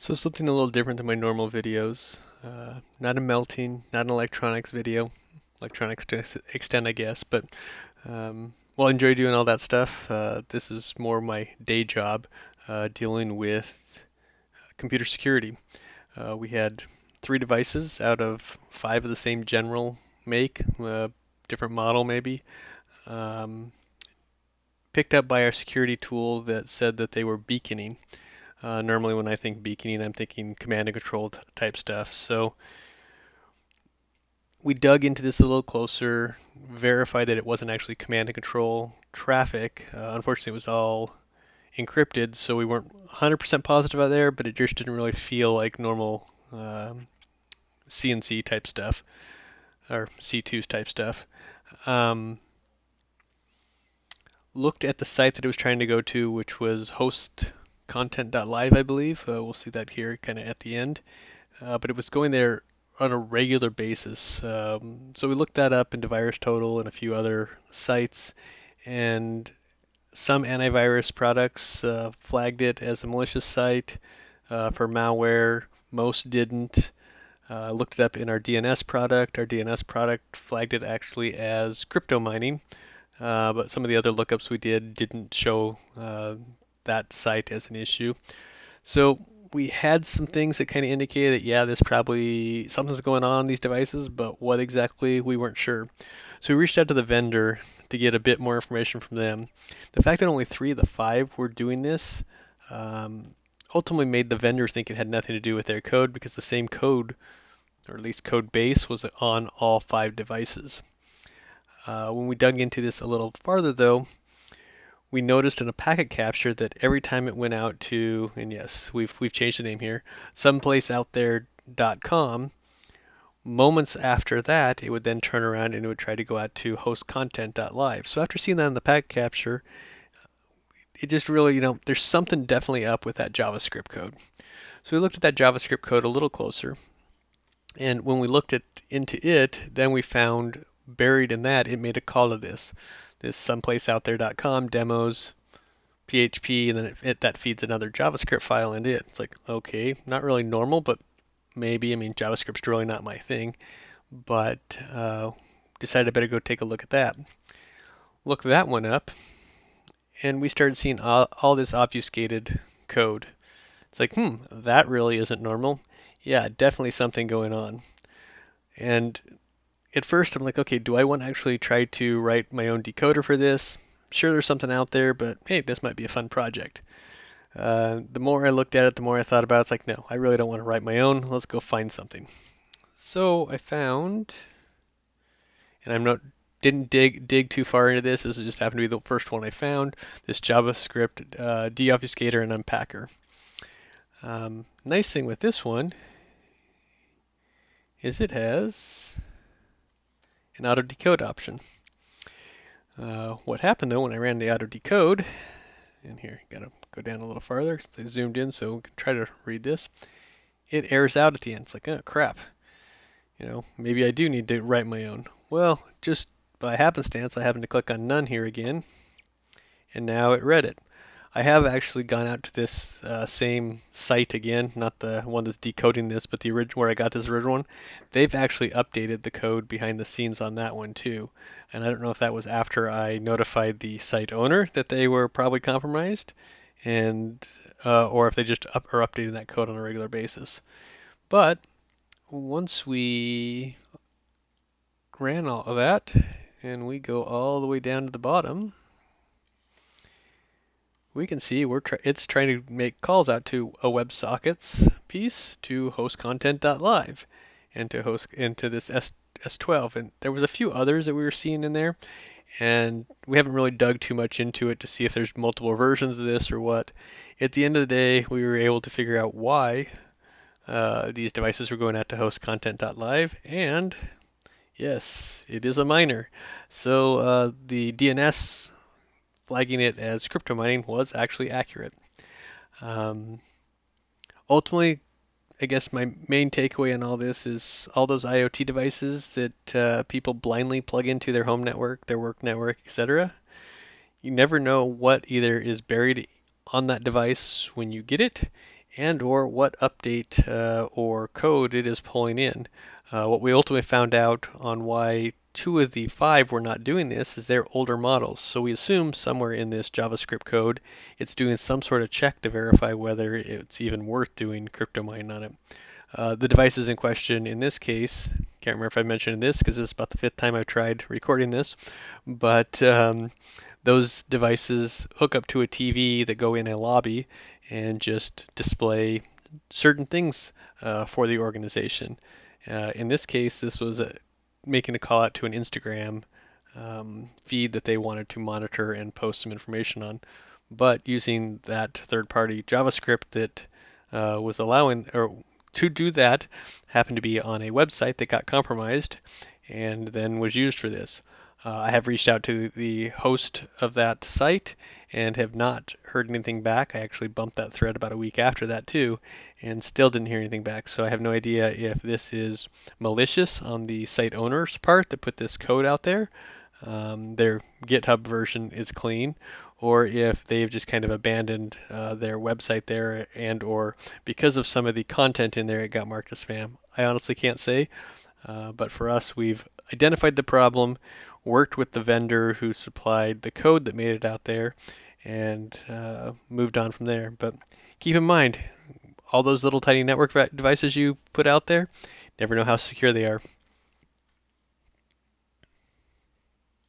So something a little different than my normal videos. Not a melting, not an electronics video. Electronics to extent, I guess, but well, I enjoy doing all that stuff. This is more my day job, dealing with computer security. We had three devices out of five of the same general make, different model maybe, um, picked up by our security tool that said that they were beaconing. Normally, when I think beaconing, I'm thinking command and control type stuff. So we dug into this a little closer, verified that it wasn't actually command and control traffic. Unfortunately, it was all encrypted, so we weren't 100% positive out there, but it just didn't really feel like normal CNC type stuff or C2s type stuff. Um, Looked at the site that it was trying to go to, which was hostcontent.live, I believe. We'll see that here kind of at the end. But it was going there on a regular basis. So we looked that up into VirusTotal and a few other sites, and some antivirus products flagged it as a malicious site for malware. Most didn't. Looked it up in our DNS product. Our DNS product flagged it actually as crypto mining, but some of the other lookups we did didn't show that site as an issue. So we had some things that kind of indicated that, yeah, this probably something's going on these devices, but what exactly, we weren't sure. So we reached out to the vendor to get a bit more information from them. The fact that only three of the five were doing this ultimately made the vendor think it had nothing to do with their code because the same code, or at least code base, was on all five devices. When we dug into this a little farther, though, we noticed in a packet capture that every time it went out to, and yes, we've changed the name here, someplaceoutthere.com, moments after that, it would then turn around and it would try to go out to hostcontent.live. So after seeing that in the packet capture, it just really, there's something definitely up with that JavaScript code. So we looked at that JavaScript code a little closer, and when we looked into it, then we found buried in that, it made a call to this someplaceoutthere.com demos PHP, and then that feeds another JavaScript file into it. It's like, okay, not really normal, but maybe. I mean, JavaScript's really not my thing, but decided I better go take a look at that. Look that one up, and we started seeing all this obfuscated code. It's like, that really isn't normal. Yeah, definitely something going on. And at first I'm like, okay, do I want to actually try to write my own decoder for this? Sure, there's something out there, but hey, this might be a fun project. The more I looked at it, the more I thought about it. It's like, no, I really don't want to write my own. Let's go find something. So I found, and I'm not didn't dig too far into this. This just happened to be the first one I found. This JavaScript deobfuscator and unpacker. Nice thing with this one is it has an auto decode option. What happened though when I ran the auto decode, and here, gotta go down a little farther since I zoomed in so we can try to read this. It errors out at the end. It's like, oh crap. Maybe I do need to write my own. Well, just by happenstance, I happened to click on none here again, and now it read it. I have actually gone out to this same site again, not the one that's decoding this, but the original where I got this original one. They've actually updated the code behind the scenes on that one too. And I don't know if that was after I notified the site owner that they were probably compromised, and or if they just are updating that code on a regular basis. But once we ran all of that, and we go all the way down to the bottom, we can see it's trying to make calls out to a WebSockets piece to hostcontent.live and into this S12. And there was a few others that we were seeing in there, and we haven't really dug too much into it to see if there's multiple versions of this or what. At the end of the day, we were able to figure out why these devices were going out to hostcontent.live, and yes, it is a miner. So the DNS flagging it as crypto mining was actually accurate. Um, Ultimately, I guess my main takeaway on all this is all those IoT devices that people blindly plug into their home network, their work network, etc. You never know what either is buried on that device when you get it, and or what update or code it is pulling in. What we ultimately found out on why 2 of the 5 were not doing this is they're older models. So we assume somewhere in this JavaScript code, it's doing some sort of check to verify whether it's even worth doing crypto mining on it. The devices in question in this case, can't remember if I mentioned this because it's about the 5th time I've tried recording this, but those devices hook up to a TV that go in a lobby and just display certain things for the organization. In this case, this was making a call out to an Instagram feed that they wanted to monitor and post some information on, but using that third-party JavaScript that was allowing or to do that happened to be on a website that got compromised and then was used for this. I have reached out to the host of that site and have not heard anything back. I actually bumped that thread about a week after that too, and still didn't hear anything back. So I have no idea if this is malicious on the site owner's part that put this code out there. Their GitHub version is clean, or if they've just kind of abandoned their website there, and or because of some of the content in there, it got marked as spam. I honestly can't say, but for us, we've identified the problem, worked with the vendor who supplied the code that made it out there, and moved on from there. But keep in mind, all those little tiny network devices you put out there, never know how secure they are.